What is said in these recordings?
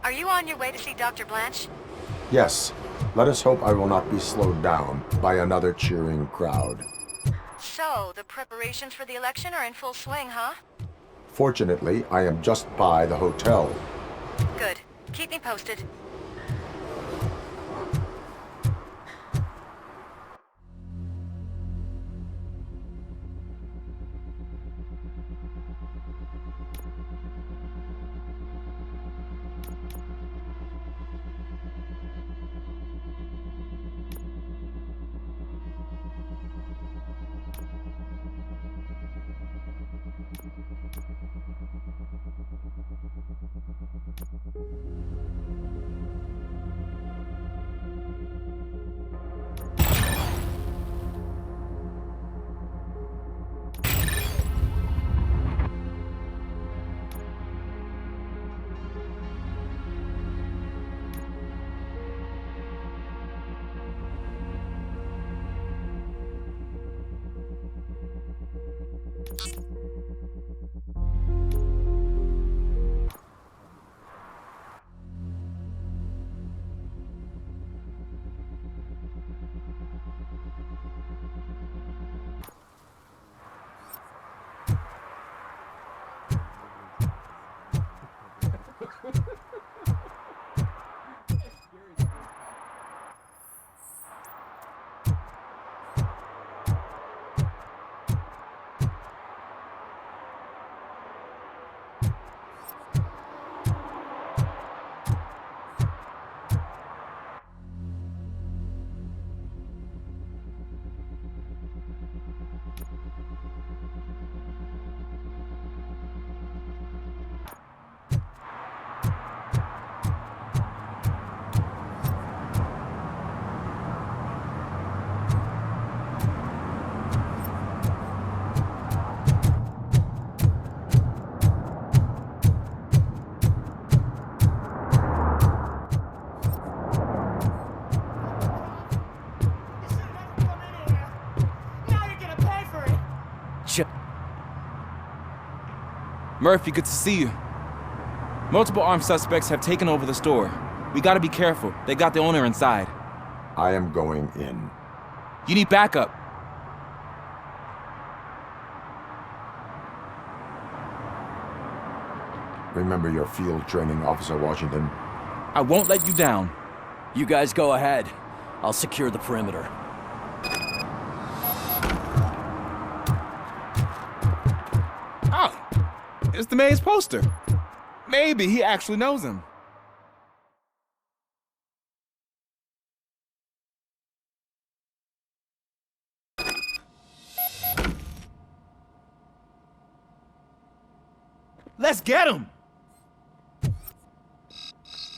Are you on your way to see Dr. Blanche? Yes. Let us hope I will not be slowed down by another cheering crowd. So, the preparations for the election are in full swing, huh? Fortunately, I am just by the hotel. Good. Keep me posted. Murphy, good to see you. Multiple armed suspects have taken over the store. We gotta be careful. They got the owner inside. I am going in. You need backup. Remember your field training, Officer Washington. I won't let you down. You guys go ahead. I'll secure the perimeter. Oh, it's the mayor's poster. Maybe he actually knows him. Let's get him!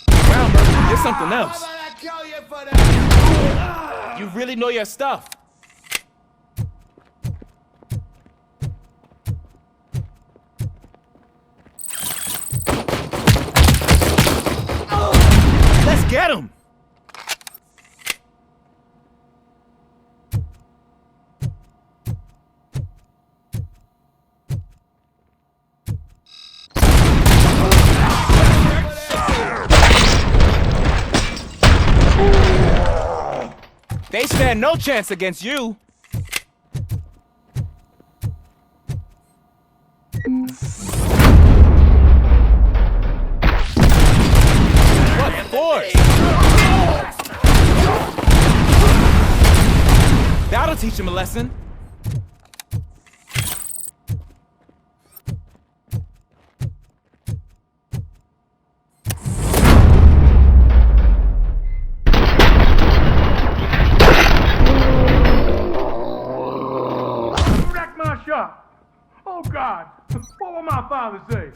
Wow, Murphy, there's something else. You really know your stuff. Let's get him! They stand no chance against you. What force? That'll teach him a lesson. Oh God, what will my father say?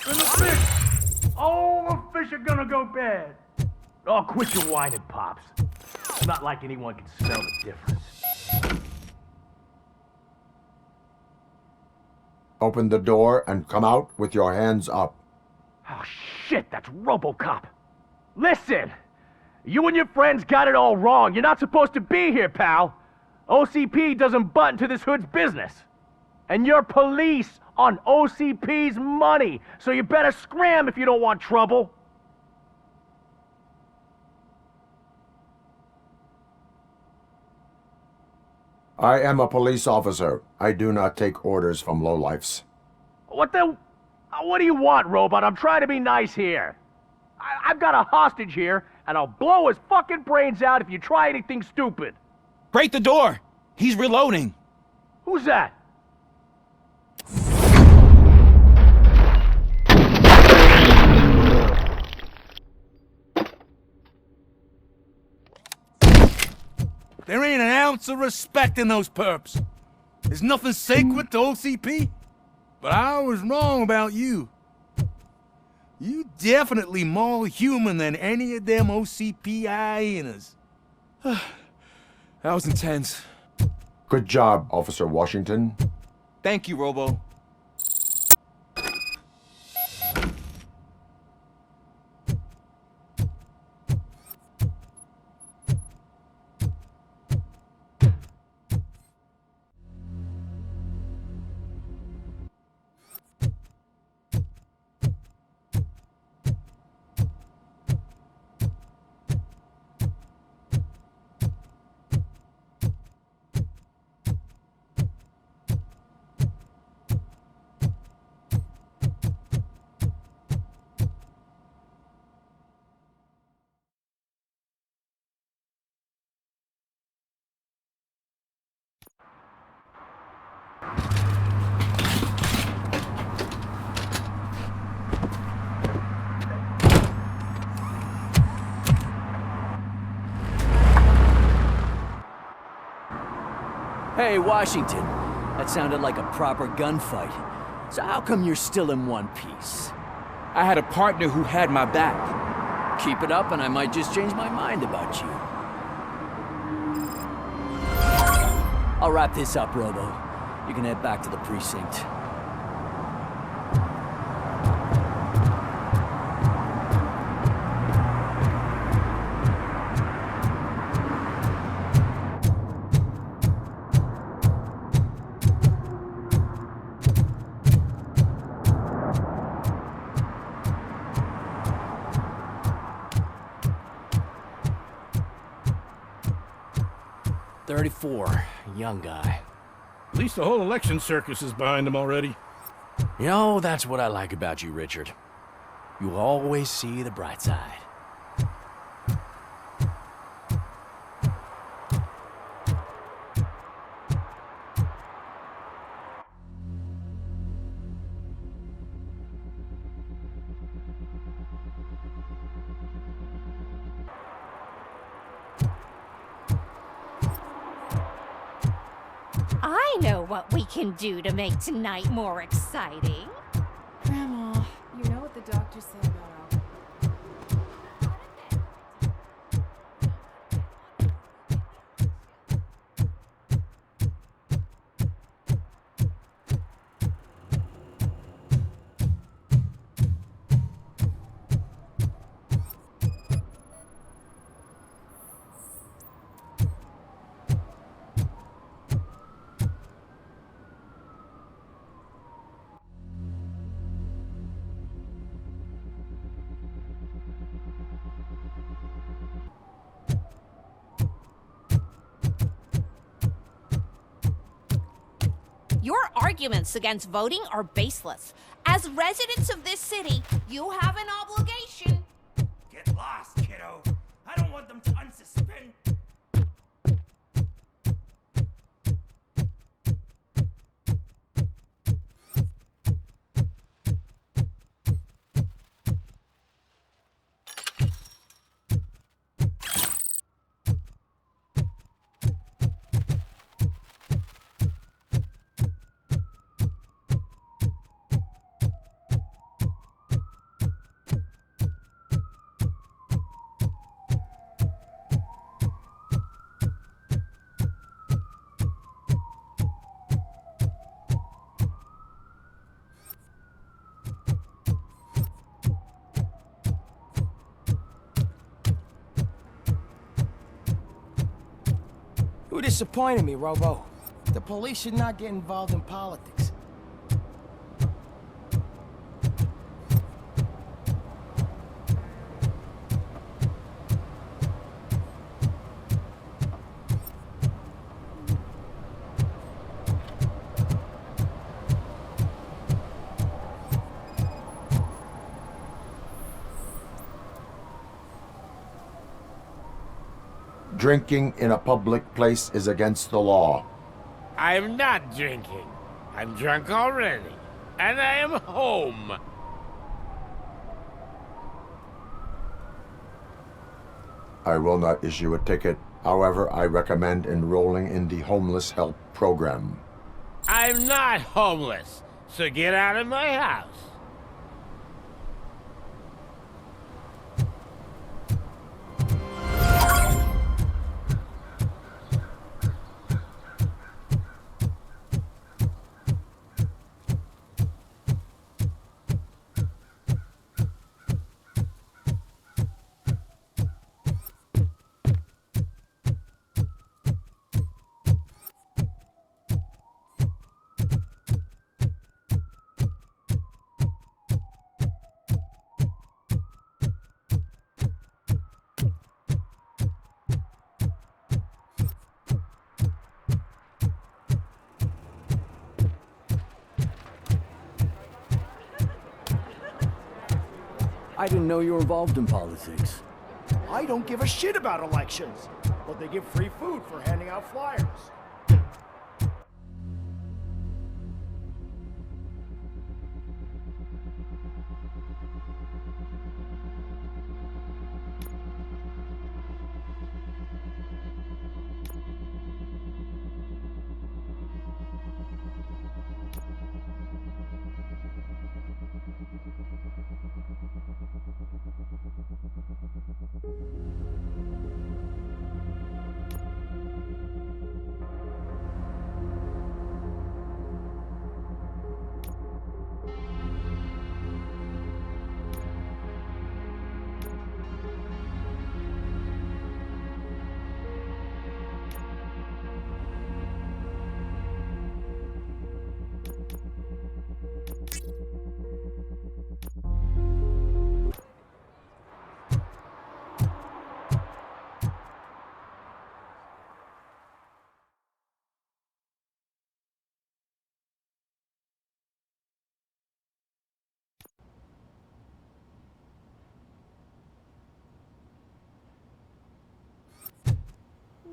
And the fish, all the fish are gonna go bad. Oh, quit your whining, Pops. It's not like anyone can smell the difference. Open the door and come out with your hands up. Oh shit, that's RoboCop. Listen, you and your friends got it all wrong. You're not supposed to be here, pal. OCP doesn't butt into this hood's business. And you're police on OCP's money, so you better scram if you don't want trouble. I am a police officer. I do not take orders from lowlifes. What the... What do you want, Robot? I'm trying to be nice here. I've got a hostage here, and I'll blow his fucking brains out if you try anything stupid. Break the door! He's reloading! Who's that? There ain't an ounce of respect in those perps. There's nothing sacred to OCP. But I was wrong about you. You definitely more human than any of them OCP hyenas. That was intense. Good job, Officer Washington. Thank you, Robo. Hey, Washington. That sounded like a proper gunfight. So how come you're still in one piece? I had a partner who had my back. Keep it up and I might just change my mind about you. I'll wrap this up, Robo. You can head back to the precinct. Young guy. At least the whole election circus is behind him already. You know, that's what I like about you, Richard. You always see the bright side. I know what we can do to make tonight more exciting. Grandma, you know what the doctors say about alcohol. 'Your arguments against voting are baseless. As residents of this city, you have an obligation. Get lost, kiddo. I don't want them to unsuspend. You disappointed me, Robo. The police should not get involved in politics. Drinking in a public place is against the law. I'm not drinking. I'm drunk already. And I am home. I will not issue a ticket. However, I recommend enrolling in the homeless help program. I'm not homeless, so get out of my house. I didn't know you were involved in politics. I don't give a shit about elections, but they give free food for handing out flyers.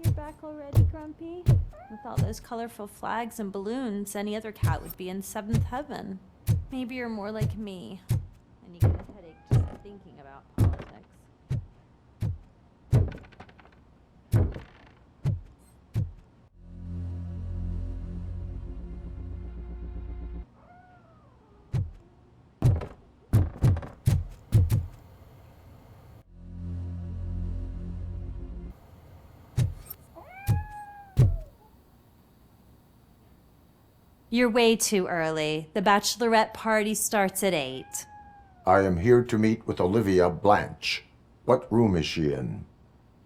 You're back already, Grumpy? With all those colorful flags and balloons, any other cat would be in seventh heaven. Maybe you're more like me, and you get a headache just thinking about politics. You're way too early. The bachelorette party starts at 8. I am here to meet with Olivia Blanche. What room is she in?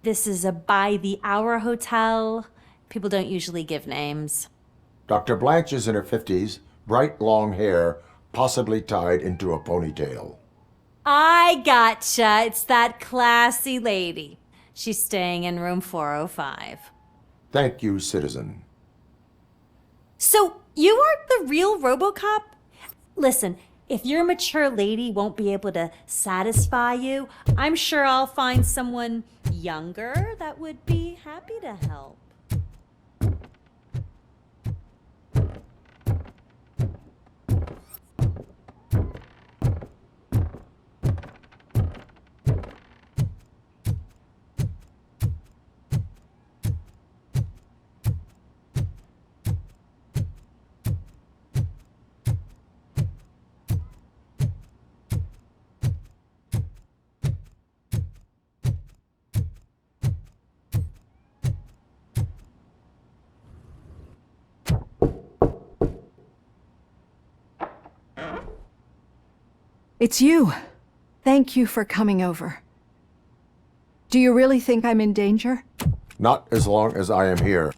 This is a by-the-hour hotel. People don't usually give names. Dr. Blanche is in her 50s, bright long hair, possibly tied into a ponytail. I gotcha. It's that classy lady. She's staying in room 405. Thank you, citizen. So, you are the real RoboCop? Listen, if your mature lady won't be able to satisfy you, I'm sure I'll find someone younger that would be happy to help. It's you. Thank you for coming over. Do you really think I'm in danger? Not as long as I am here.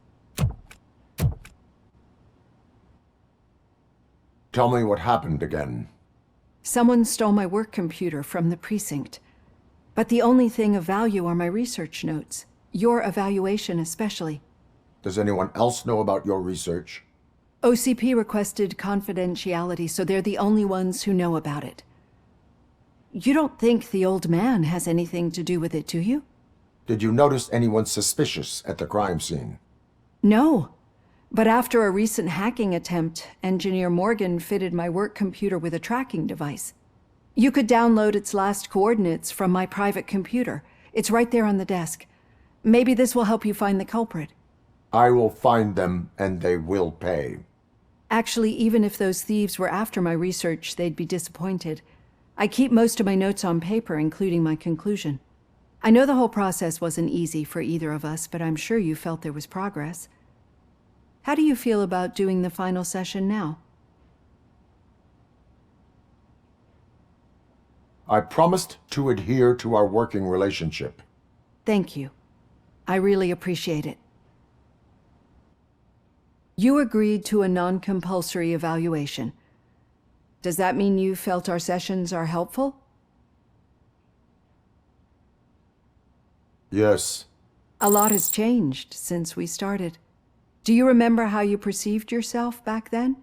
Tell me what happened again. Someone stole my work computer from the precinct. But the only thing of value are my research notes. Your evaluation especially. Does anyone else know about your research? OCP requested confidentiality, so they're the only ones who know about it. You don't think the old man has anything to do with it, do you? Did you notice anyone suspicious at the crime scene? No. But after a recent hacking attempt, Engineer Morgan fitted my work computer with a tracking device. You could download its last coordinates from my private computer. It's right there on the desk. Maybe this will help you find the culprit. I will find them, and they will pay. Actually, even if those thieves were after my research, they'd be disappointed. I keep most of my notes on paper, including my conclusion. I know the whole process wasn't easy for either of us, but I'm sure you felt there was progress. How do you feel about doing the final session now? I promised to adhere to our working relationship. Thank you. I really appreciate it. You agreed to a non-compulsory evaluation. Does that mean you felt our sessions are helpful? Yes. A lot has changed since we started. Do you remember how you perceived yourself back then?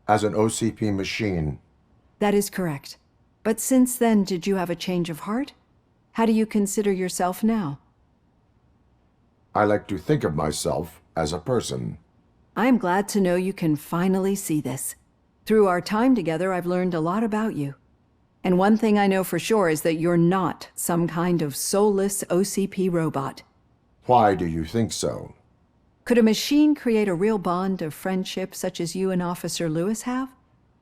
As an OCP machine. That is correct. But since then, did you have a change of heart? How do you consider yourself now? I like to think of myself as a person. I am glad to know you can finally see this. Through our time together, I've learned a lot about you. And one thing I know for sure is that you're not some kind of soulless OCP robot. Why do you think so? Could a machine create a real bond of friendship such as you and Officer Lewis have?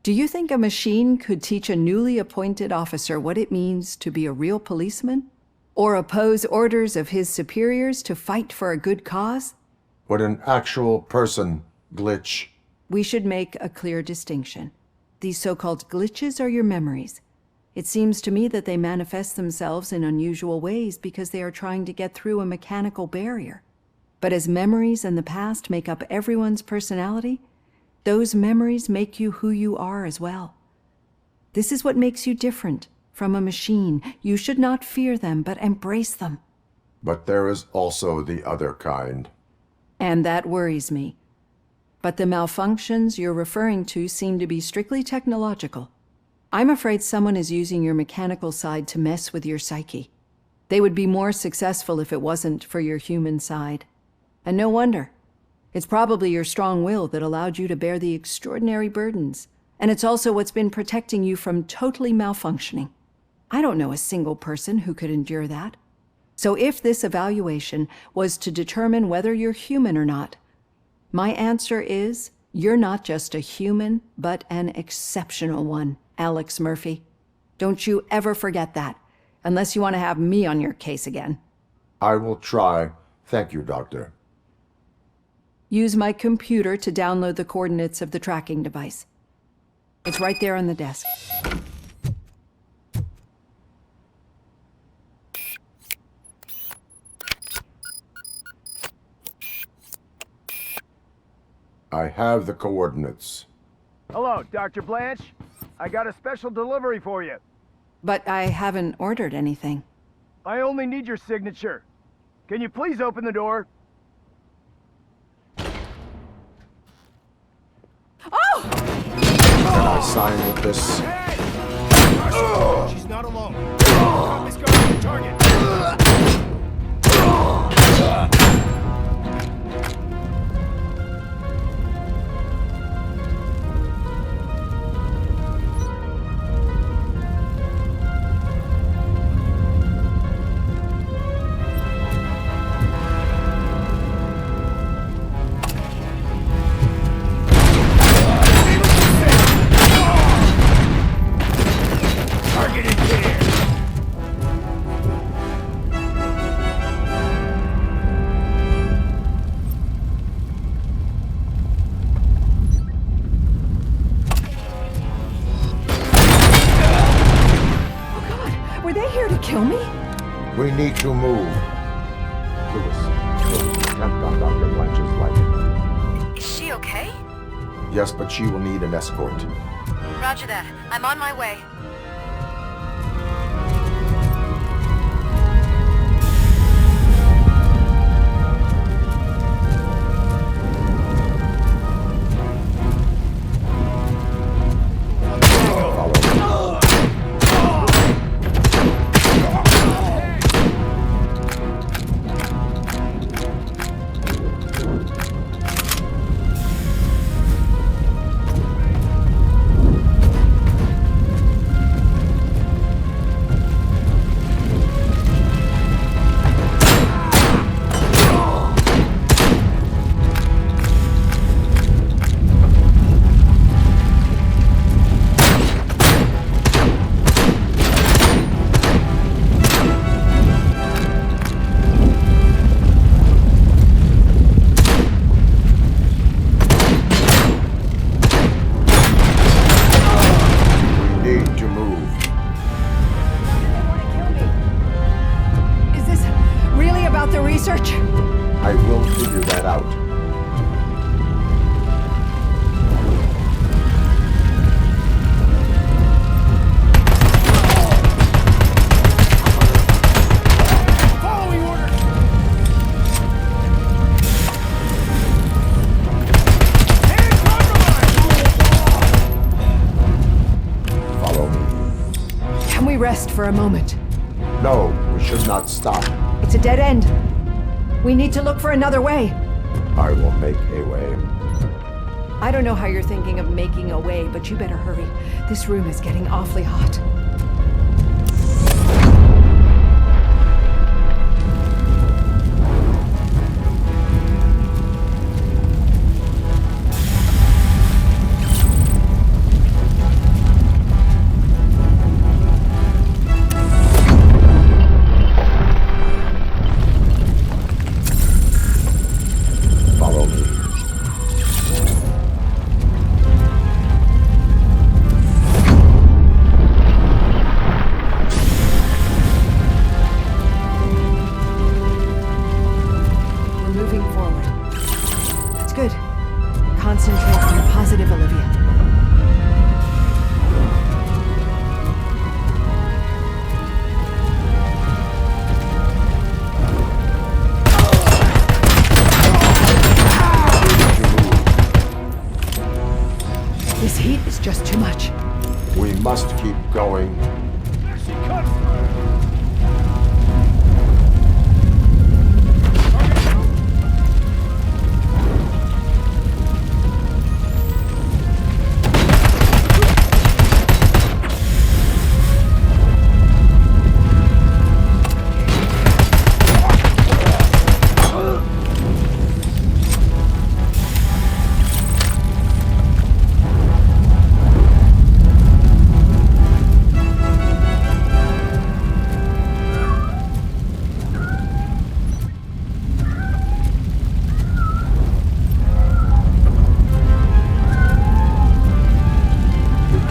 Do you think a machine could teach a newly appointed officer what it means to be a real policeman? Or oppose orders of his superiors to fight for a good cause? Would an actual person glitch? We should make a clear distinction. These so-called glitches are your memories. It seems to me that they manifest themselves in unusual ways because they are trying to get through a mechanical barrier. But as memories in the past make up everyone's personality, those memories make you who you are as well. This is what makes you different from a machine. You should not fear them, but embrace them. But there is also the other kind. And that worries me. But the malfunctions you're referring to seem to be strictly technological. I'm afraid someone is using your mechanical side to mess with your psyche. They would be more successful if it wasn't for your human side. And no wonder. It's probably your strong will that allowed you to bear the extraordinary burdens. And it's also what's been protecting you from totally malfunctioning. I don't know a single person who could endure that. So if this evaluation was to determine whether you're human or not, my answer is, you're not just a human, but an exceptional one, Alex Murphy. Don't you ever forget that, unless you want to have me on your case again. I will try. Thank you, Doctor. Use my computer to download the coordinates of the tracking device. It's right there on the desk. I have the coordinates. Hello, Dr. Blanche. I got a special delivery for you. But I haven't ordered anything. I only need your signature. Can you please open the door? Oh! Can I sign with this? Hey! She's not alone. This goes to the target. We need to move. Lewis, attempt on Dr. Blanche's life. Is she okay? Yes, but she will need an escort. Roger that. I'm on my way. we rest for a moment? No, we should not stop. It's a dead end. We need to look for another way. I will make a way. I don't know how you're thinking of making a way, but you better hurry. This room is getting awfully hot.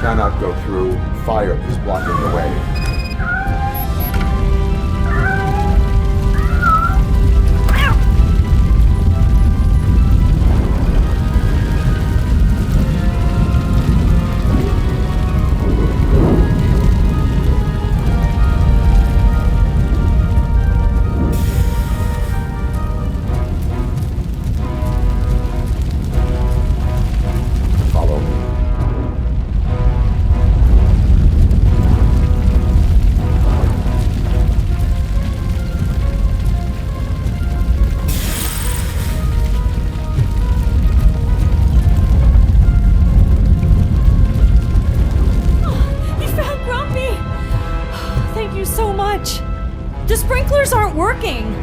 Cannot go through. Fire is blocking the way. The sprinklers aren't working!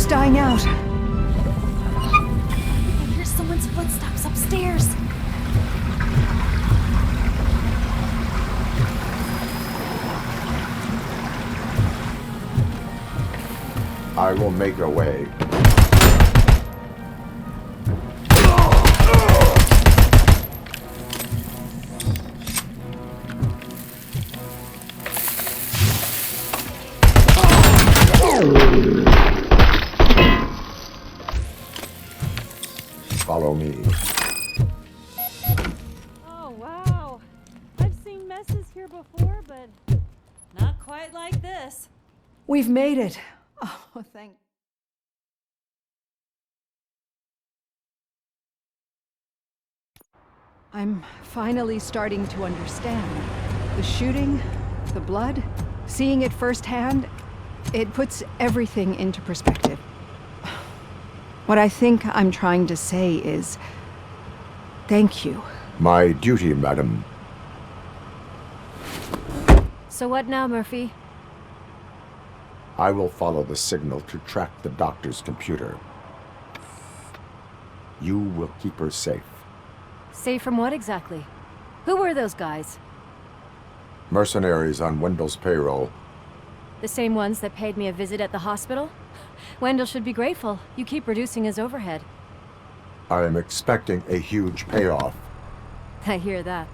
Dying out. I hear someone's footsteps upstairs. I will make a way. quite like this. We've made it. Oh, thank... I'm finally starting to understand. The shooting, the blood, seeing it firsthand, it puts everything into perspective. What I think I'm trying to say is, thank you. My duty, madam. So what now, Murphy? I will follow the signal to track the doctor's computer. You will keep her safe. Safe from what exactly? Who were those guys? Mercenaries on Wendell's payroll. The same ones that paid me a visit at the hospital? Wendell should be grateful. You keep reducing his overhead. I am expecting a huge payoff. I hear that.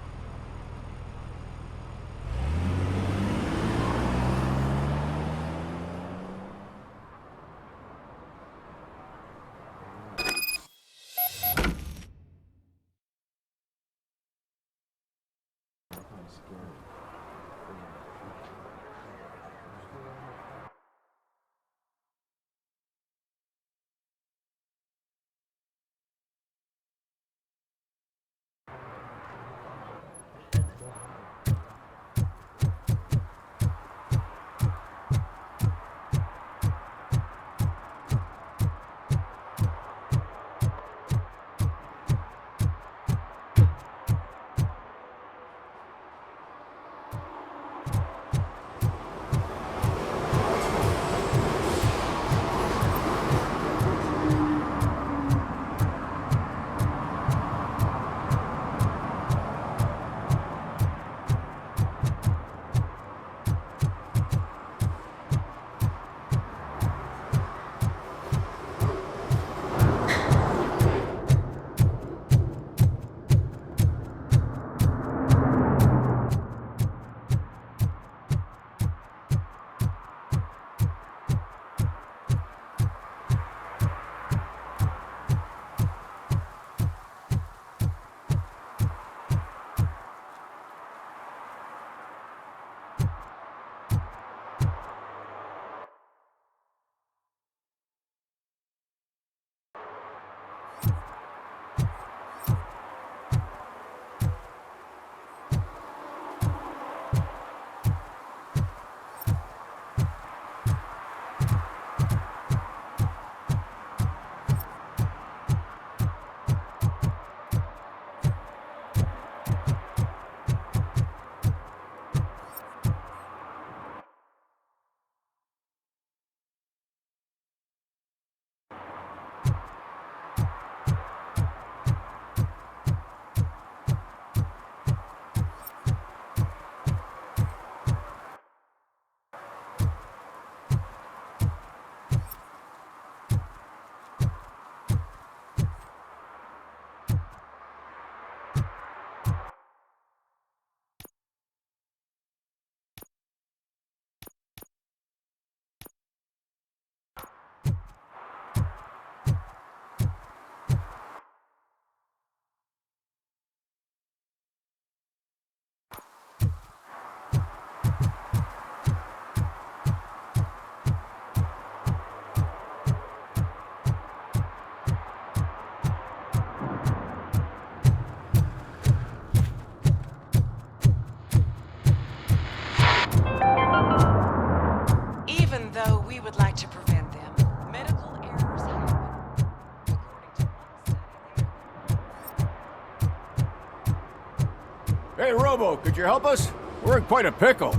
Hey, Robo, could you help us? We're in quite a pickle.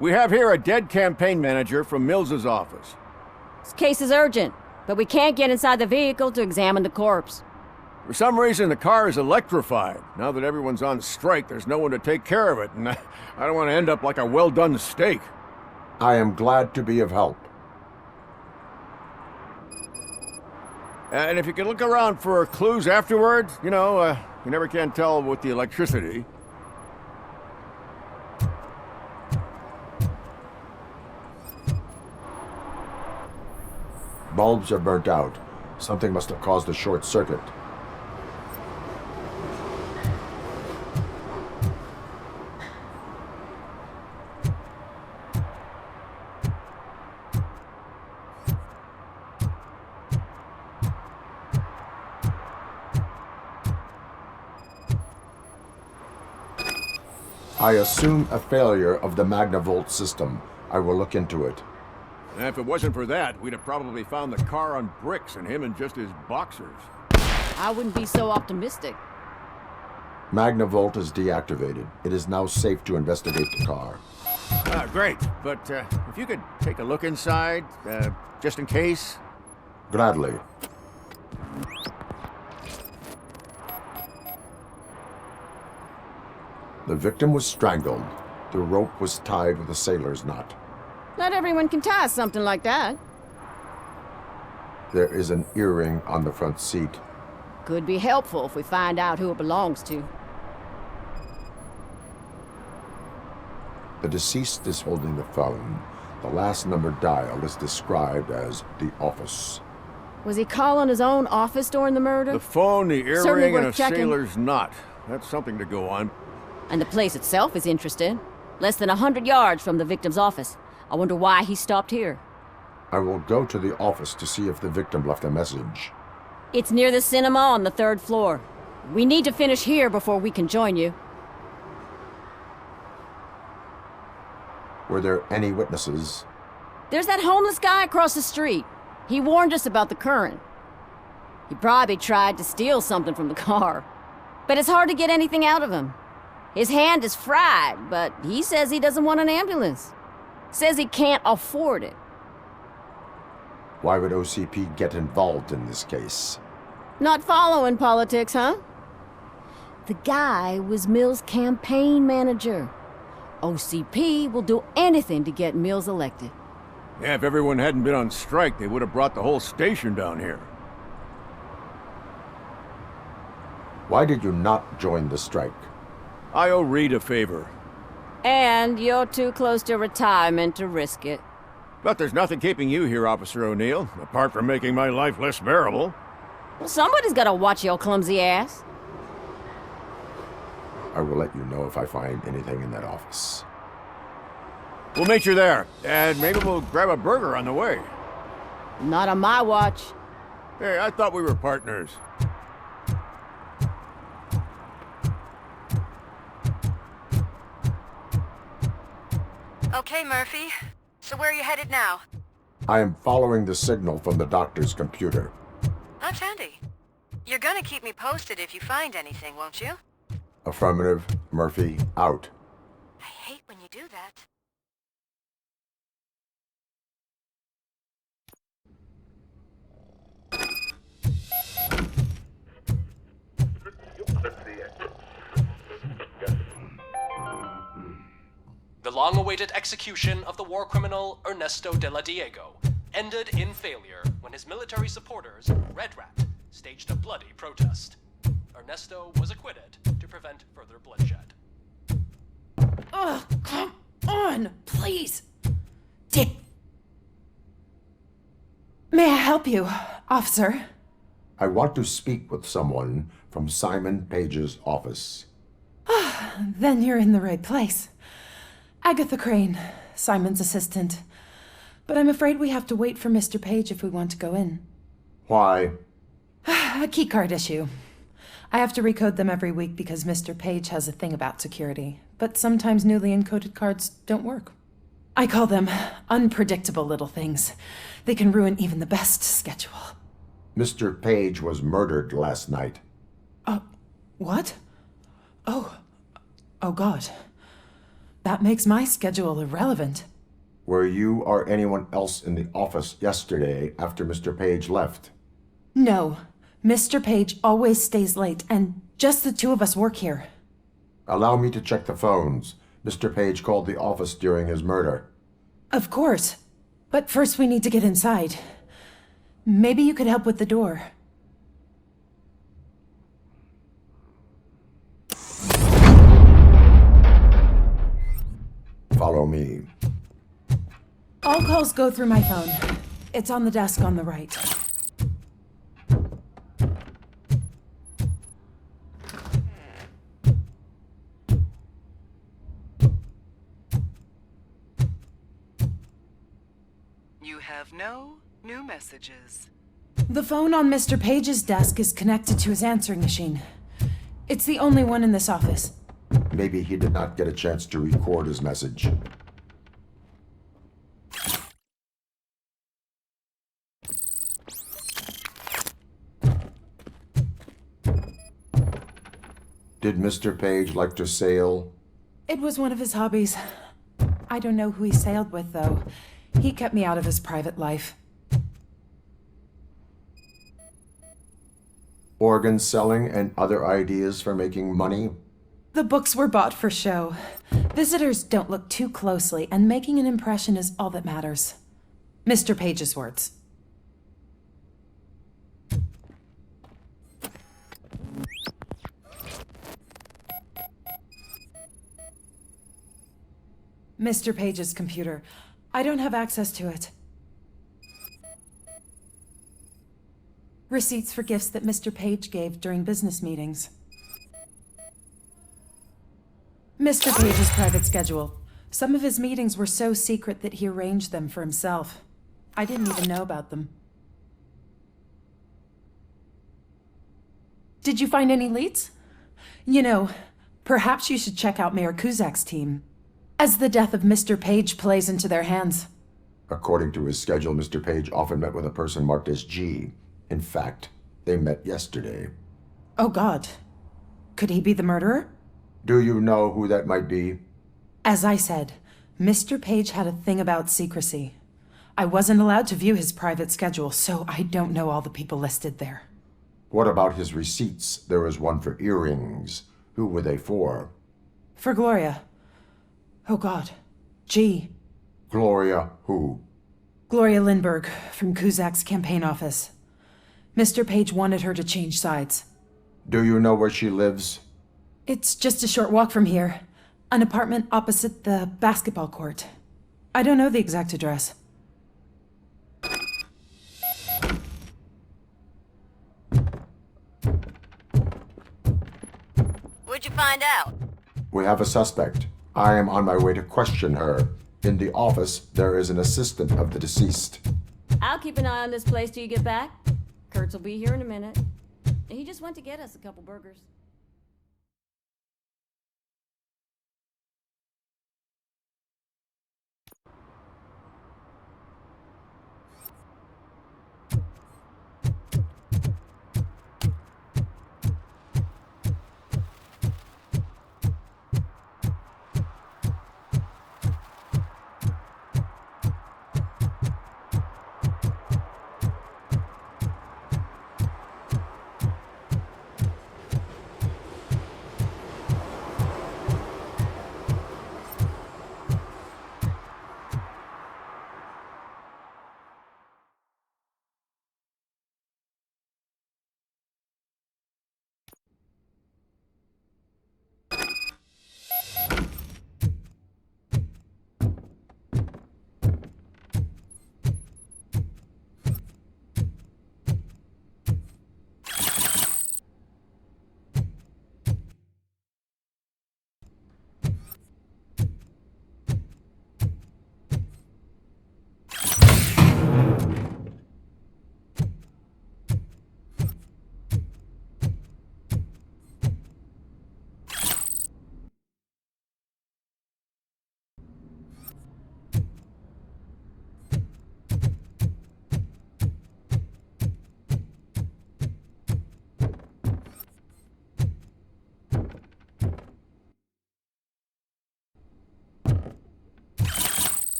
We have here a dead campaign manager from Mills's office. This case is urgent, but we can't get inside the vehicle to examine the corpse. For some reason, the car is electrified. Now that everyone's on strike, there's no one to take care of it, and I don't want to end up like a well-done steak. I am glad to be of help. And if you can look around for clues afterwards, you know, you never can tell with the electricity. Bulbs are burnt out. Something must have caused a short circuit. I assume a failure of the Magnavolt system. I will look into it. And if it wasn't for that, we'd have probably found the car on bricks and him in just his boxers. I wouldn't be so optimistic. Magnavolt is deactivated. It is now safe to investigate the car. Great. But if you could take a look inside, just in case. Gladly. The victim was strangled. The rope was tied with a sailor's knot. Not everyone can tie something like that. There is an earring on the front seat. Could be helpful if we find out who it belongs to. The deceased is holding the phone. The last number dialed is described as the office. Was he calling his own office during the murder? The phone, the Certainly earring, and a worth checking. sailor's knot. That's something to go on. And the place itself is interesting. Less than 100 yards from the victim's office. I wonder why he stopped here. I will go to the office to see if the victim left a message. It's near the cinema on the 3rd floor. We need to finish here before we can join you. Were there any witnesses? There's that homeless guy across the street. He warned us about the current. He probably tried to steal something from the car. But it's hard to get anything out of him. His hand is fried, but he says he doesn't want an ambulance. Says he can't afford it. Why would OCP get involved in this case? Not following politics, huh? The guy was Mills' campaign manager. OCP will do anything to get Mills elected. Yeah, if everyone hadn't been on strike, they would have brought the whole station down here. Why did you not join the strike? I owe Reed a favor. And you're too close to retirement to risk it. But there's nothing keeping you here, Officer O'Neill, apart from making my life less bearable. Well, somebody's gotta watch your clumsy ass. I will let you know if I find anything in that office. We'll meet you there, and maybe we'll grab a burger on the way. Not on my watch. Hey, I thought we were partners. Okay, Murphy. So where are you headed now? I am following the signal from the doctor's computer. That's handy. You're gonna keep me posted if you find anything, won't you? Affirmative. Murphy, out. I hate when you do that. The long-awaited execution of the war criminal Ernesto de la Diego ended in failure when his military supporters, Red Rat, staged a bloody protest. Ernesto was acquitted to prevent further bloodshed. Ugh, come on, please. May I help you, officer? I want to speak with someone from Simon Page's office. Then you're in the right place. Agatha Crane, Simon's assistant. But I'm afraid we have to wait for Mr. Page if we want to go in. Why? A keycard issue. I have to recode them every week because Mr. Page has a thing about security. But sometimes newly encoded cards don't work. I call them unpredictable little things. They can ruin even the best schedule. Mr. Page was murdered last night. What? Oh God. That makes my schedule irrelevant. Were you or anyone else in the office yesterday after Mr. Page left? No. Mr. Page always stays late, and just the two of us work here. Allow me to check the phones. Mr. Page called the office during his murder. Of course. But first we need to get inside. Maybe you could help with the door. Follow me. All calls go through my phone. It's on the desk on the right. You have no new messages. The phone on Mr. Page's desk is connected to his answering machine. It's the only one in this office. Maybe he did not get a chance to record his message. Did Mr. Page like to sail? It was one of his hobbies. I don't know who he sailed with, though. He kept me out of his private life. Organ selling and other ideas for making money? The books were bought for show. Visitors don't look too closely, and making an impression is all that matters. Mr. Page's words. Mr. Page's computer. I don't have access to it. Receipts for gifts that Mr. Page gave during business meetings. Mr. Page's private schedule. Some of his meetings were so secret that he arranged them for himself. I didn't even know about them. Did you find any leads? You know, perhaps you should check out Mayor Kuzak's team, as the death of Mr. Page plays into their hands. According to his schedule, Mr. Page often met with a person marked as G. In fact, they met yesterday. Oh, God. Could he be the murderer? Do you know who that might be? As I said, Mr. Page had a thing about secrecy. I wasn't allowed to view his private schedule, so I don't know all the people listed there. What about his receipts? There was one for earrings. Who were they for? For Gloria. Oh, God. G. Gloria who? Gloria Lindbergh, from Kuzak's campaign office. Mr. Page wanted her to change sides. Do you know where she lives? It's just a short walk from here. An apartment opposite the basketball court. I don't know the exact address. What'd you find out? We have a suspect. I am on my way to question her. In the office, there is an assistant of the deceased. I'll keep an eye on this place till you get back. Kurtz will be here in a minute. He just went to get us a couple burgers.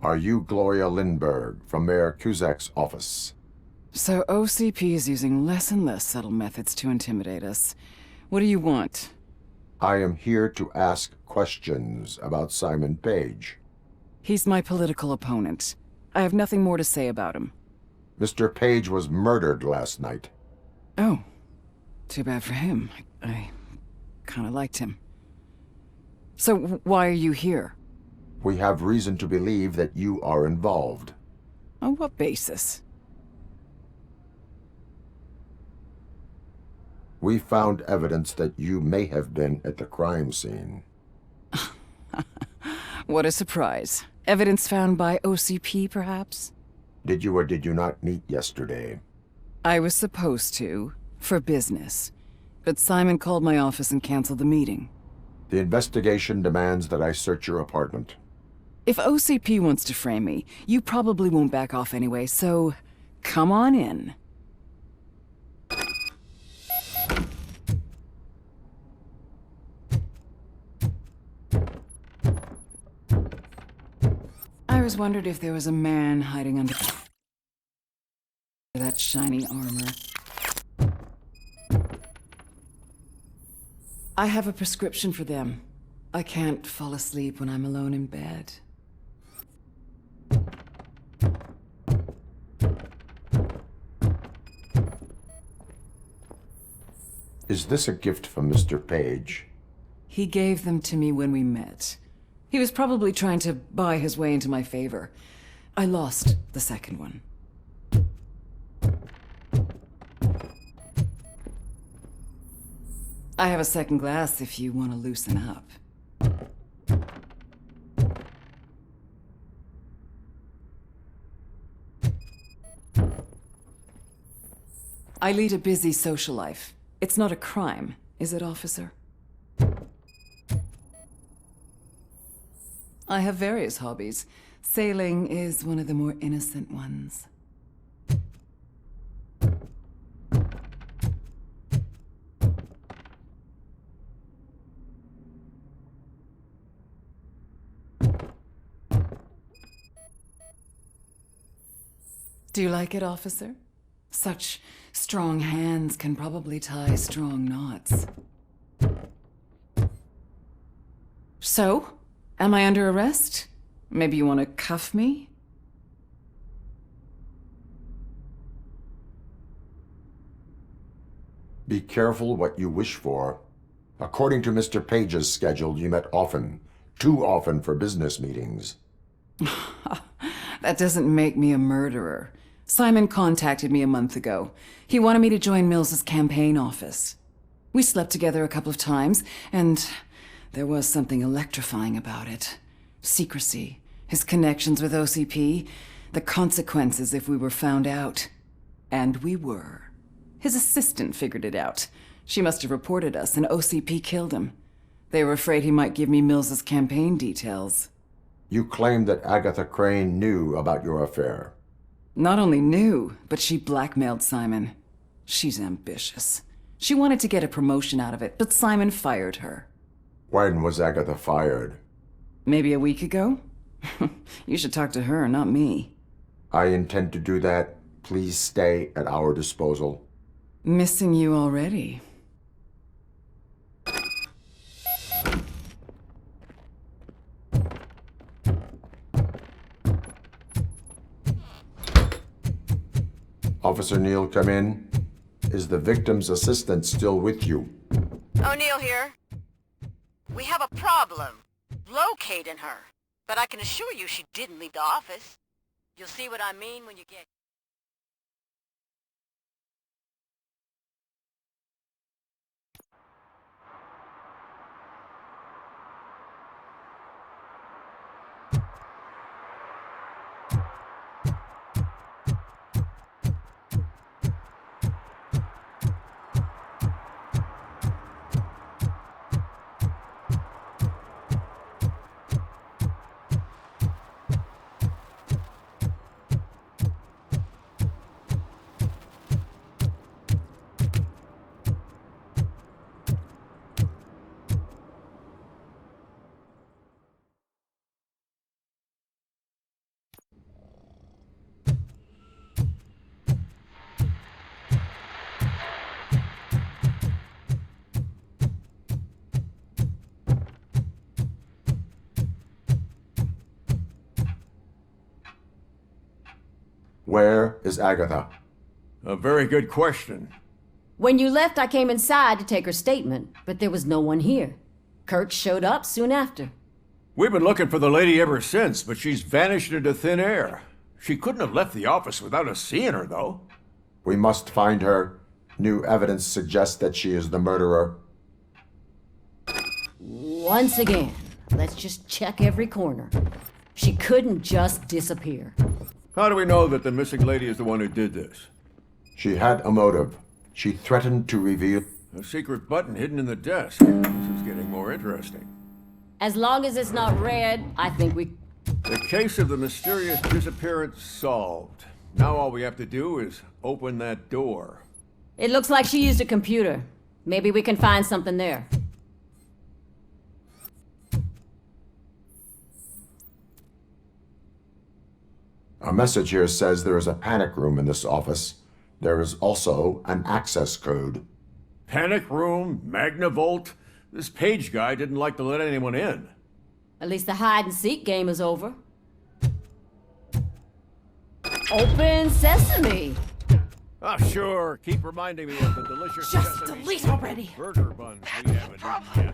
Are you Gloria Lindbergh from Mayor Kuzak's office? So OCP is using less and less subtle methods to intimidate us. What do you want? I am here to ask questions about Simon Page. He's my political opponent. I have nothing more to say about him. Mr. Page was murdered last night. Oh. Too bad for him. I kinda liked him. So why are you here? We have reason to believe that you are involved. On what basis? We found evidence that you may have been at the crime scene. What a surprise. Evidence found by OCP, perhaps? Did you or did you not meet yesterday? I was supposed to, for business. But Simon called my office and canceled the meeting. The investigation demands that I search your apartment. If OCP wants to frame me, you probably won't back off anyway, so come on in. I always wondered if there was a man hiding under that shiny armor. I have a prescription for them. I can't fall asleep when I'm alone in bed. Is this a gift from Mr. Page? He gave them to me when we met. He was probably trying to buy his way into my favor. I lost the second one. I have a second glass if you want to loosen up. I lead a busy social life. It's not a crime, is it, officer? I have various hobbies. Sailing is one of the more innocent ones. Do you like it, officer? Such strong hands can probably tie strong knots. So, am I under arrest? Maybe you want to cuff me? Be careful what you wish for. According to Mr. Page's schedule, you met often. Too often for business meetings. That doesn't make me a murderer. Simon contacted me a month ago. He wanted me to join Mills's campaign office. We slept together a couple of times, and there was something electrifying about it. Secrecy, his connections with OCP, the consequences if we were found out. And we were. His assistant figured it out. She must have reported us, and OCP killed him. They were afraid he might give me Mills's campaign details. You claimed that Agatha Crane knew about your affair. Not only knew, but she blackmailed Simon. She's ambitious. She wanted to get a promotion out of it, but Simon fired her. When was Agatha fired? Maybe a week ago? You should talk to her, not me. I intend to do that. Please stay at our disposal. Missing you already. Officer Neal, come in. Is the victim's assistant still with you? O'Neill here. We have a problem locating her, but I can assure you she didn't leave the office. You'll see what I mean when you get... Where is Agatha? A very good question. When you left, I came inside to take her statement, but there was no one here. Kurt showed up soon after. We've been looking for the lady ever since, but she's vanished into thin air. She couldn't have left the office without us seeing her, though. We must find her. New evidence suggests that she is the murderer. Once again, let's just check every corner. She couldn't just disappear. How do we know that the missing lady is the one who did this? She had a motive. She threatened to reveal... A secret button hidden in the desk. This is getting more interesting. As long as it's not red, I think we... The case of the mysterious disappearance solved. Now all we have to do is open that door. It looks like she used a computer. Maybe we can find something there. A message here says there is a panic room in this office. There is also an access code. Panic room? Magnavolt? This page guy didn't like to let anyone in. At least the hide-and-seek game is over. Open sesame! Ah, sure. Keep reminding me of the delicious Just sesame delete seed already. burger buns we haven't eaten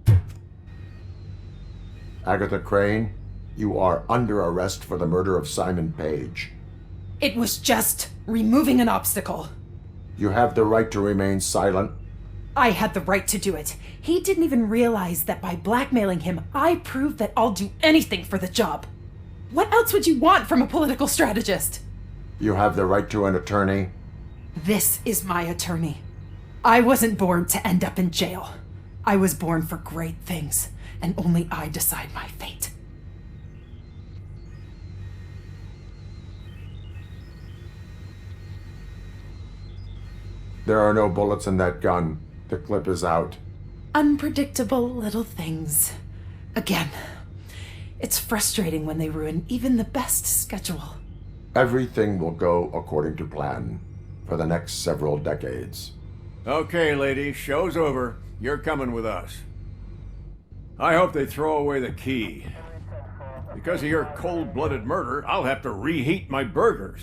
yet. Agatha Crane, you are under arrest for the murder of Simon Page. It was just removing an obstacle. You have the right to remain silent. I had the right to do it. He didn't even realize that by blackmailing him, I proved that I'll do anything for the job. What else would you want from a political strategist? You have the right to an attorney. This is my attorney. I wasn't born to end up in jail. I was born for great things, and only I decide my fate. There are no bullets in that gun. The clip is out. Unpredictable little things. Again, it's frustrating when they ruin even the best schedule. Everything will go according to plan for the next several decades. Okay, lady, show's over. You're coming with us. I hope they throw away the key. Because of your cold-blooded murder, I'll have to reheat my burgers.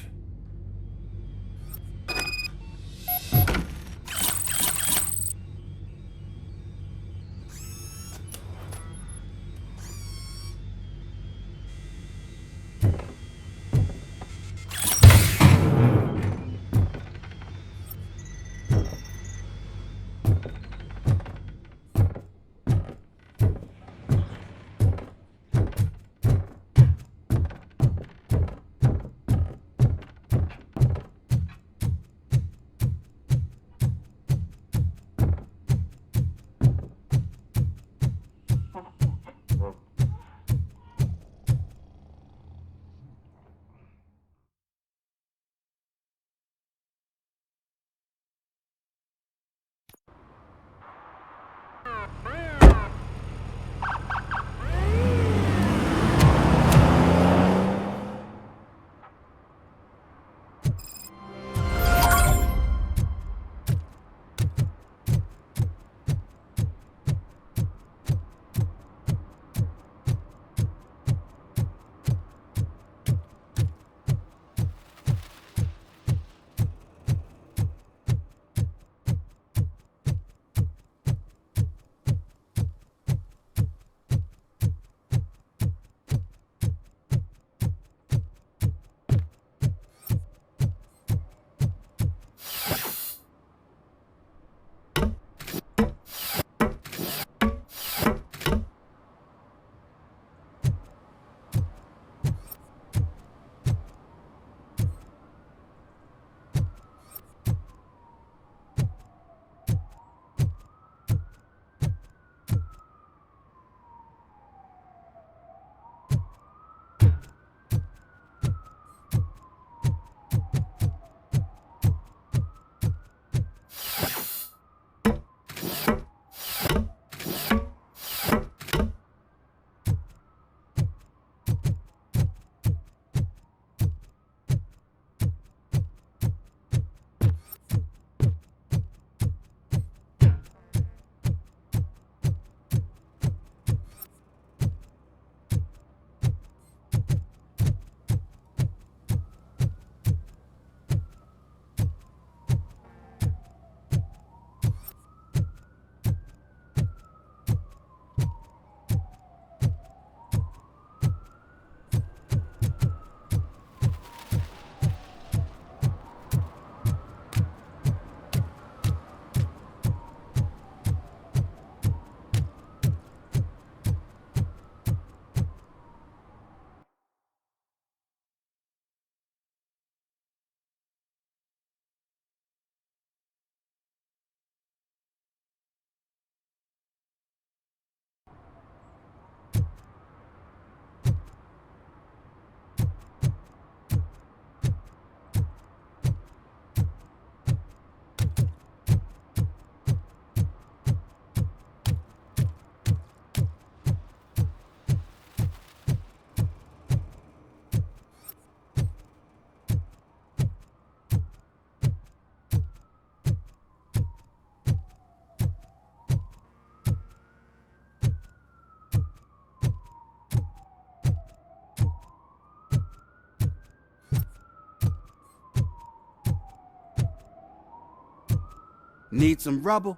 Need some rubble?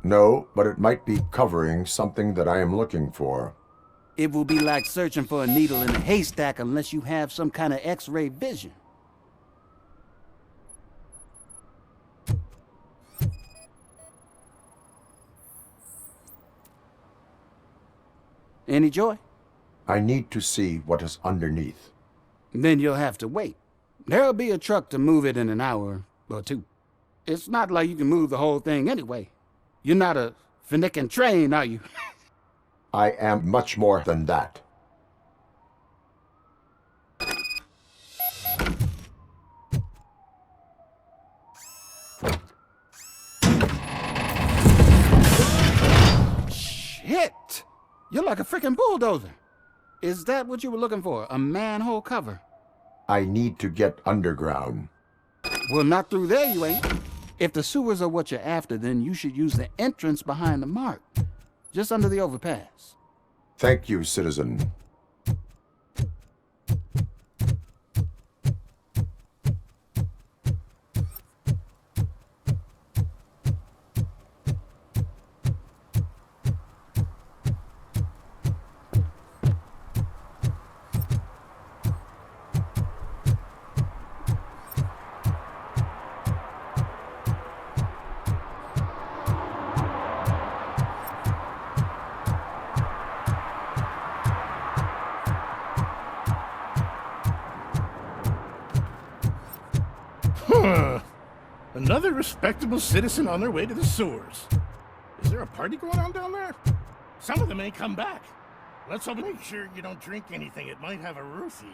No, but it might be covering something that I am looking for. It will be like searching for a needle in a haystack unless you have some kind of X-ray vision. Any joy? I need to see what is underneath. Then you'll have to wait. There'll be a truck to move it in an hour or two. It's not like you can move the whole thing anyway. You're not a finicking train, are you? I am much more than that. Shit! You're like a freaking bulldozer. Is that what you were looking for? A manhole cover? I need to get underground. Well, not through there, you ain't. If the sewers are what you're after, then you should use the entrance behind the mark. Just under the overpass. Thank you, citizen. Another respectable citizen on their way to the sewers. Is there a party going on down there? Some of them ain't come back. Let's hope make sure you don't drink anything. It might have a roofie.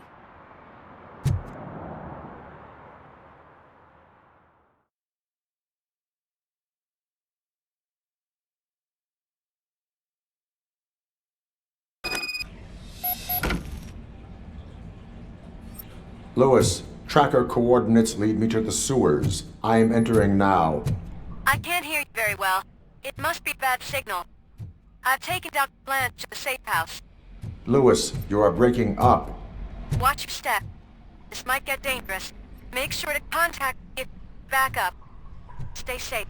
Lewis, tracker coordinates lead me to the sewers. I am entering now. I can't hear you very well. It must be bad signal. I've taken Dr. Blanche to the safe house. Lewis, you are breaking up. Watch your step. This might get dangerous. Make sure to contact me if back up. Stay safe.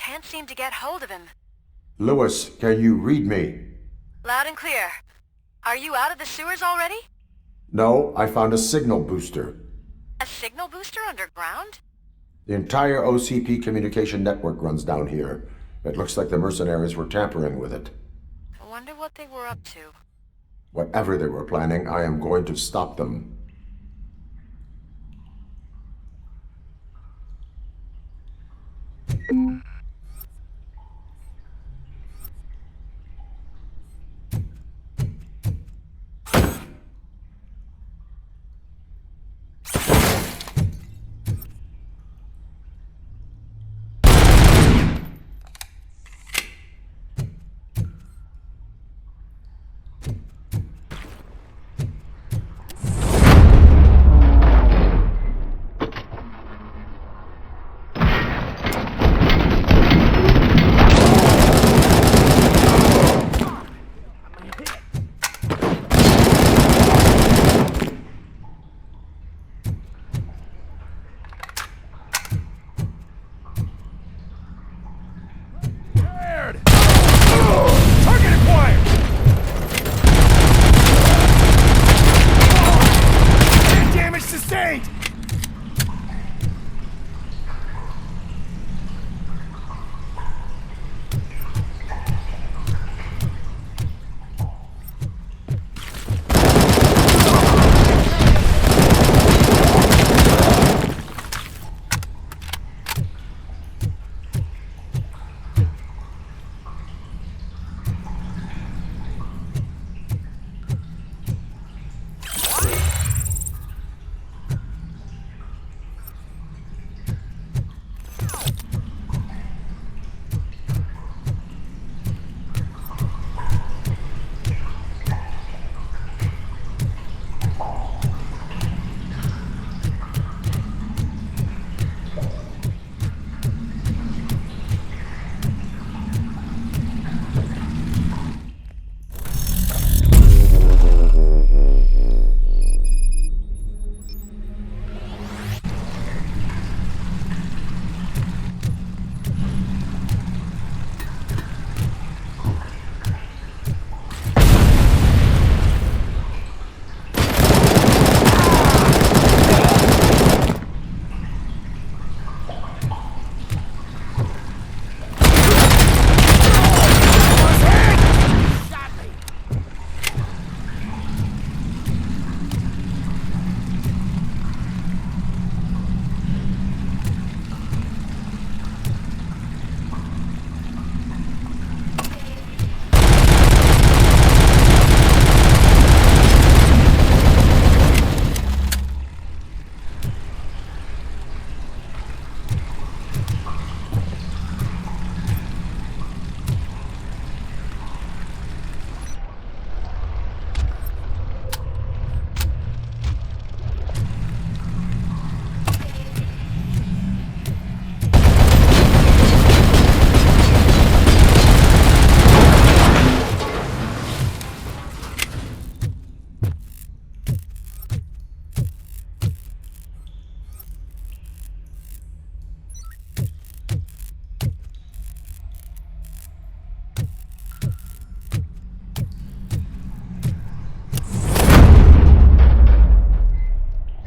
Can't seem to get hold of him. Lewis, can you read me? Loud and clear. Are you out of the sewers already? No, I found a signal booster. A signal booster underground? The entire OCP communication network runs down here. It looks like the mercenaries were tampering with it. I wonder what they were up to. Whatever they were planning, I am going to stop them.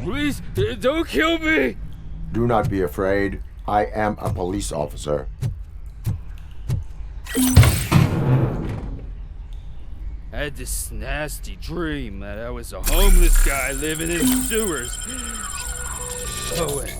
Please, don't kill me! Do not be afraid. I am a police officer. I had this nasty dream that I was a homeless guy living in sewers. Oh, wait.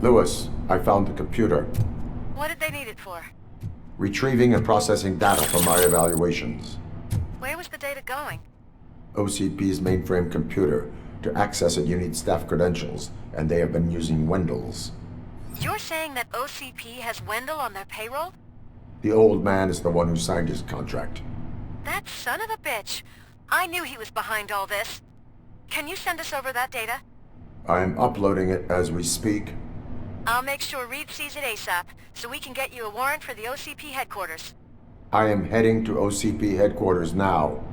Lewis, I found the computer. What did they need it for? Retrieving and processing data from my evaluations. Where was the data going? OCP's mainframe computer. To access it, you need staff credentials, and they have been using Wendell's. You're saying that OCP has Wendell on their payroll? The old man is the one who signed his contract. That son of a bitch. I knew he was behind all this. Can you send us over that data? I'm uploading it as we speak. I'll make sure Reed sees it ASAP, so we can get you a warrant for the OCP headquarters. I am heading to OCP headquarters now.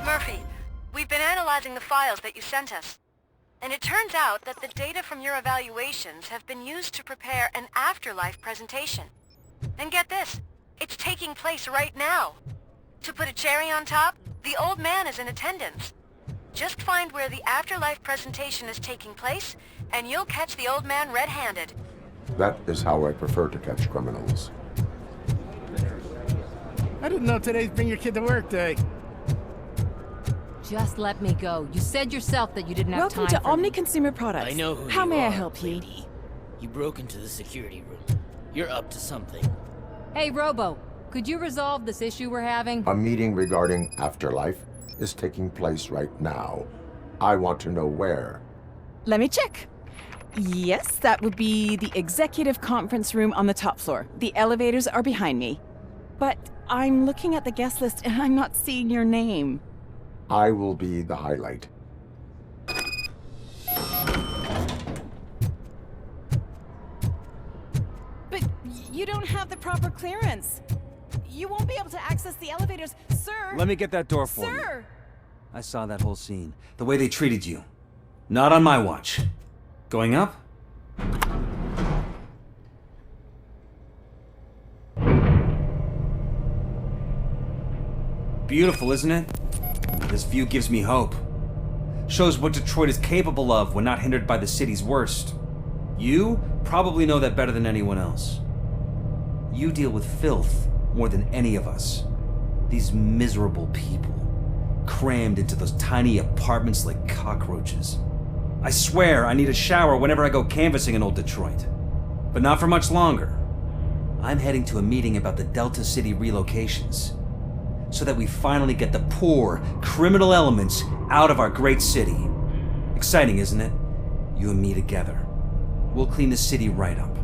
Murphy, we've been analyzing the files that you sent us. And it turns out that the data from your evaluations have been used to prepare an afterlife presentation. And get this, it's taking place right now. To put a cherry on top, the old man is in attendance. Just find where the afterlife presentation is taking place, and you'll catch the old man red-handed. That is how I prefer to catch criminals. I didn't know today's Bring Your Kid to Work Day. Just let me go. You said yourself that you didn't have time. Welcome to for Omni me. Consumer Products. I know who How you may I are, help you? lady. You broke into the security room. You're up to something. Hey, Robo, could you resolve this issue we're having? A meeting regarding afterlife is taking place right now. I want to know where. Let me check. Yes, that would be the executive conference room on the top floor. The elevators are behind me. But I'm looking at the guest list and I'm not seeing your name. I will be the highlight. But you don't have the proper clearance. You won't be able to access the elevators, sir. Let me get that door for you. Sir! I saw that whole scene. The way they treated you. Not on my watch. Going up? Beautiful, isn't it? This view gives me hope. Shows what Detroit is capable of when not hindered by the city's worst. You probably know that better than anyone else. You deal with filth more than any of us. These miserable people, crammed into those tiny apartments like cockroaches. I swear I need a shower whenever I go canvassing in old Detroit. But not for much longer. I'm heading to a meeting about the Delta City relocations, so that we finally get the poor, criminal elements out of our great city. Exciting, isn't it? You and me together. We'll clean the city right up.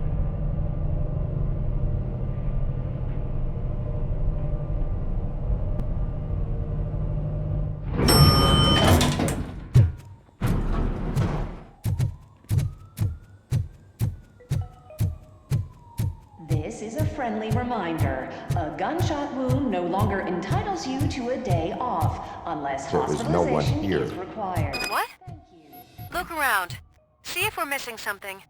friendly reminder. A gunshot wound no longer entitles you to a day off, unless There is no one hospitalization here. is required. What? Look around. See if we're missing something.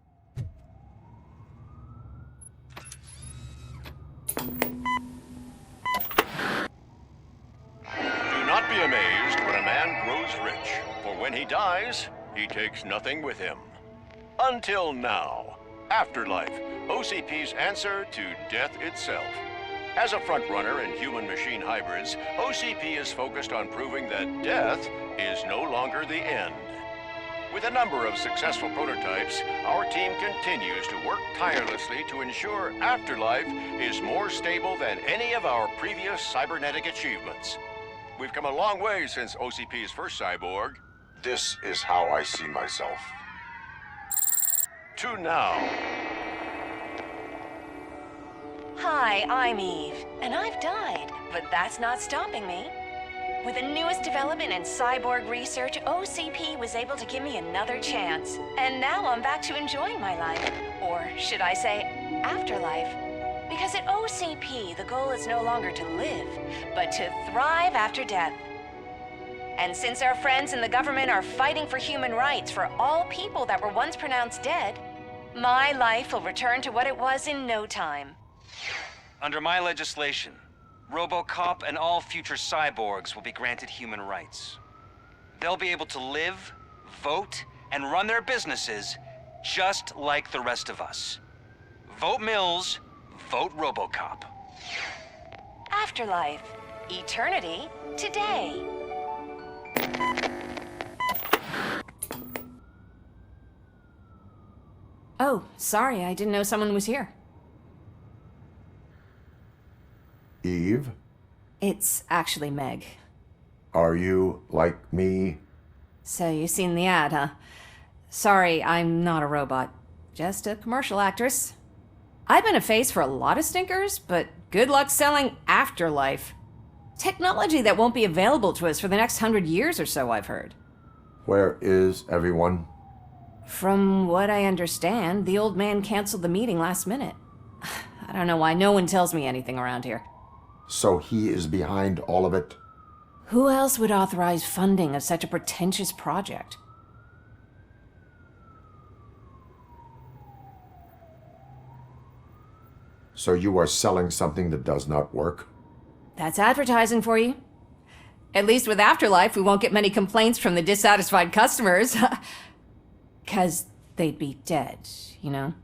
Do not be amazed when a man grows rich, for when he dies, he takes nothing with him. Until now. Afterlife, OCP's answer to death itself. As a frontrunner in human-machine hybrids, OCP is focused on proving that death is no longer the end. With a number of successful prototypes, our team continues to work tirelessly to ensure Afterlife is more stable than any of our previous cybernetic achievements. We've come a long way since OCP's first cyborg. This is how I see myself. To now. Hi, I'm Eve, and I've died, but that's not stopping me. With the newest development in cyborg research, OCP was able to give me another chance. And now I'm back to enjoying my life. Or should I say, afterlife. Because at OCP, the goal is no longer to live, but to thrive after death. And since our friends in the government are fighting for human rights for all people that were once pronounced dead, my life will return to what it was in no time. Under my legislation, RoboCop and all future cyborgs will be granted human rights. They'll be able to live, vote, and run their businesses just like the rest of us. Vote Mills, vote RoboCop. Afterlife. Eternity. Today. Oh, sorry, I didn't know someone was here. Eve, It's actually Meg. are you like me? So you seen the ad, huh? Sorry, I'm not a robot. Just a commercial actress. I've been a face for a lot of stinkers, but good luck selling Afterlife. Technology that won't be available to us for the next 100 years or so, I've heard. Where is everyone? From what I understand, the old man canceled the meeting last minute. I don't know why no one tells me anything around here. So he is behind all of it? Who else would authorize funding of such a pretentious project? So you are selling something that does not work? That's advertising for you. At least with Afterlife, we won't get many complaints from the dissatisfied customers. 'Cause they'd be dead, you know?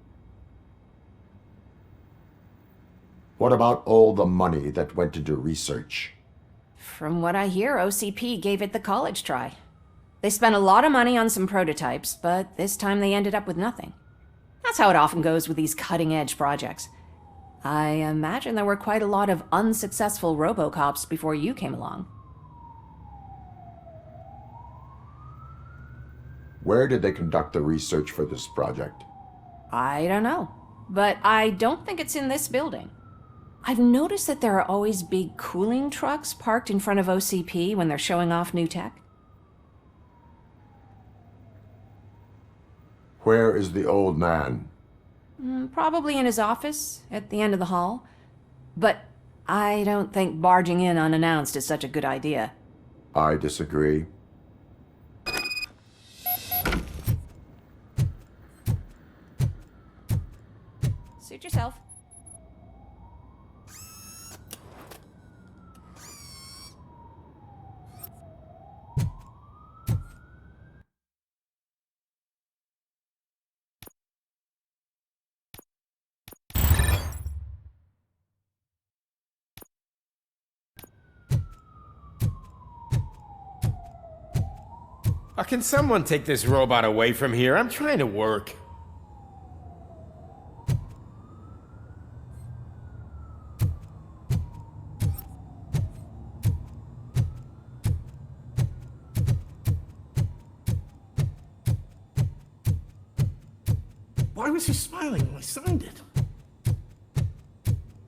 What about all the money that went into research? From what I hear, OCP gave it the college try. They spent a lot of money on some prototypes, but this time they ended up with nothing. That's how it often goes with these cutting-edge projects. I imagine there were quite a lot of unsuccessful RoboCops before you came along. Where did they conduct the research for this project? I don't know, but I don't think it's in this building. I've noticed that there are always big cooling trucks parked in front of OCP when they're showing off new tech. Where is the old man? Probably in his office, at the end of the hall. But I don't think barging in unannounced is such a good idea. I disagree. Suit yourself. Can someone take this robot away from here? I'm trying to work. Why was he smiling when I signed it?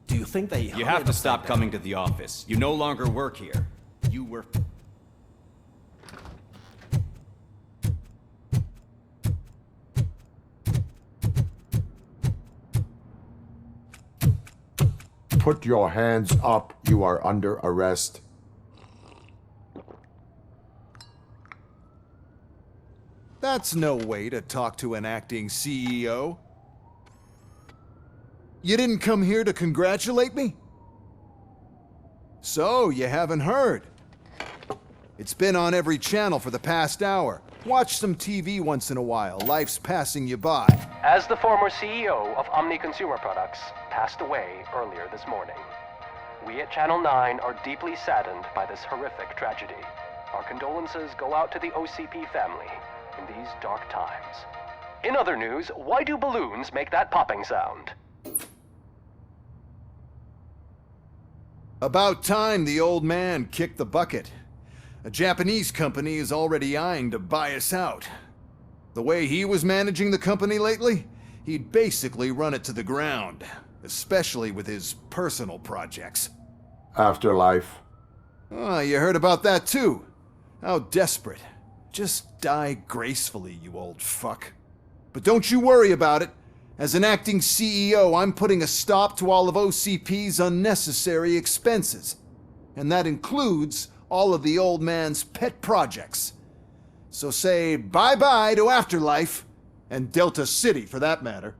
Do you think they... You have to stop coming to the office. You no longer work here. You were... Put your hands up. You are under arrest. That's no way to talk to an acting CEO. You didn't come here to congratulate me? So, you haven't heard. It's been on every channel for the past hour. Watch some TV once in a while. Life's passing you by. As the former CEO of Omni Consumer Products passed away earlier this morning, we at Channel 9 are deeply saddened by this horrific tragedy. Our condolences go out to the OCP family in these dark times. In other news, why do balloons make that popping sound? About time the old man kicked the bucket. A Japanese company is already eyeing to buy us out. The way he was managing the company lately, he'd basically run it to the ground, especially with his personal projects. Afterlife. Oh, you heard about that too. How desperate. Just die gracefully, you old fuck. But don't you worry about it. As an acting CEO, I'm putting a stop to all of OCP's unnecessary expenses. And that includes all of the old man's pet projects. So say bye-bye to Afterlife, and Delta City for that matter.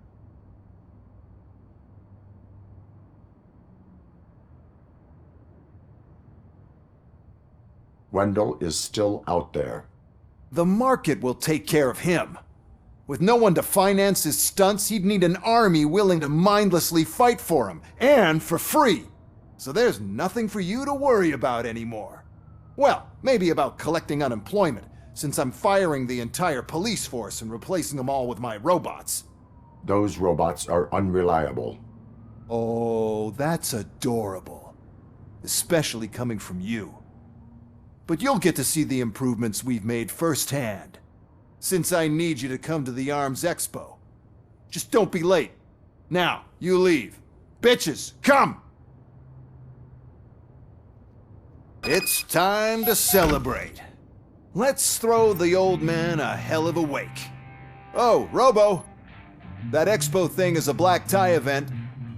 Wendell is still out there. The market will take care of him. With no one to finance his stunts, he'd need an army willing to mindlessly fight for him, and for free. So there's nothing for you to worry about anymore. Well, maybe about collecting unemployment, since I'm firing the entire police force and replacing them all with my robots. Those robots are unreliable. Oh, that's adorable. Especially coming from you. But you'll get to see the improvements we've made firsthand. Since I need you to come to the Arms Expo. Just don't be late. Now, you leave. Bitches, come! It's time to celebrate. Let's throw the old man a hell of a wake. Oh, Robo! That expo thing is a black tie event.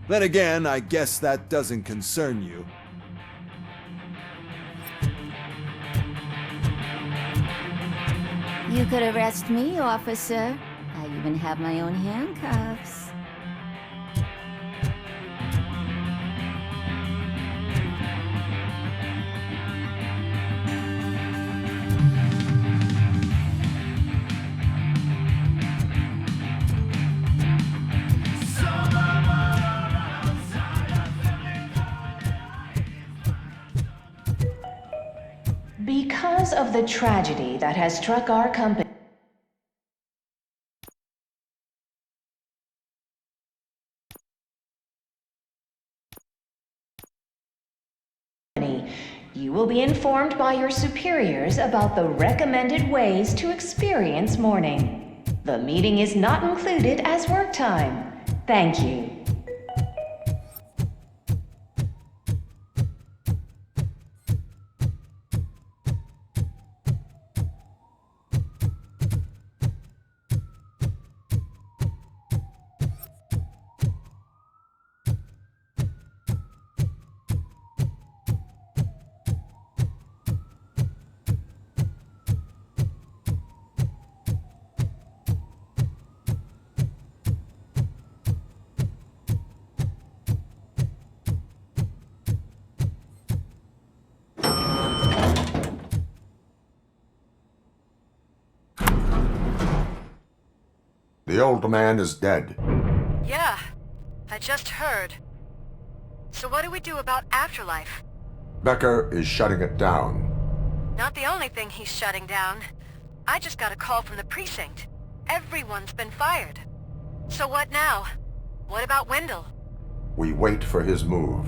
Then again, I guess that doesn't concern you. You could arrest me, officer. I even have my own handcuffs. Because of the tragedy that has struck our company, you will be informed by your superiors about the recommended ways to experience mourning. The meeting is not included as work time. Thank you. The old man is dead. Yeah, I just heard. So what do we do about Afterlife? Becker is shutting it down. Not the only thing he's shutting down. I just got a call from the precinct. Everyone's been fired. So what now? What about Wendell? We wait for his move.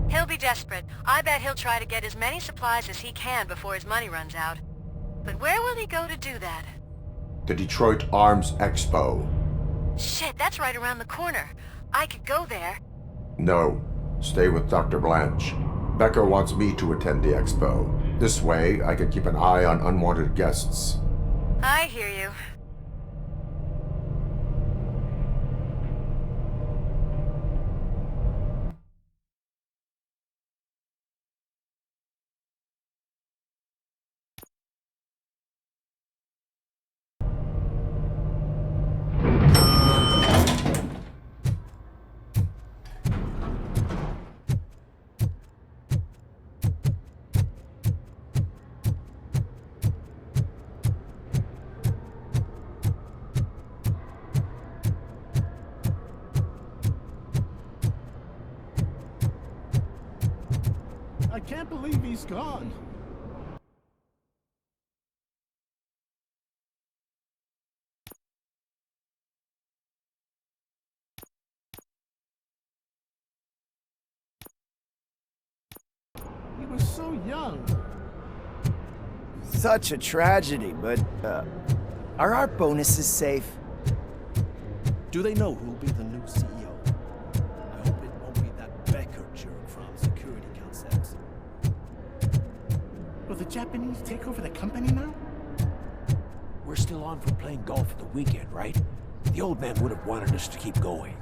He'll be desperate. I bet he'll try to get as many supplies as he can before his money runs out. But where will he go to do that? The Detroit Arms Expo. Shit, that's right around the corner. I could go there. No. Stay with Dr. Blanche. Becker wants me to attend the expo. This way, I can keep an eye on unwanted guests. I hear you. believe he's gone. He was so young. Such a tragedy, but, are our bonuses safe? Do they know who'll be the new CEO? I hope it won't be that Becker jerk from Security Concepts. Will the Japanese take over the company now? We're still on for playing golf at the weekend, right? The old man would have wanted us to keep going.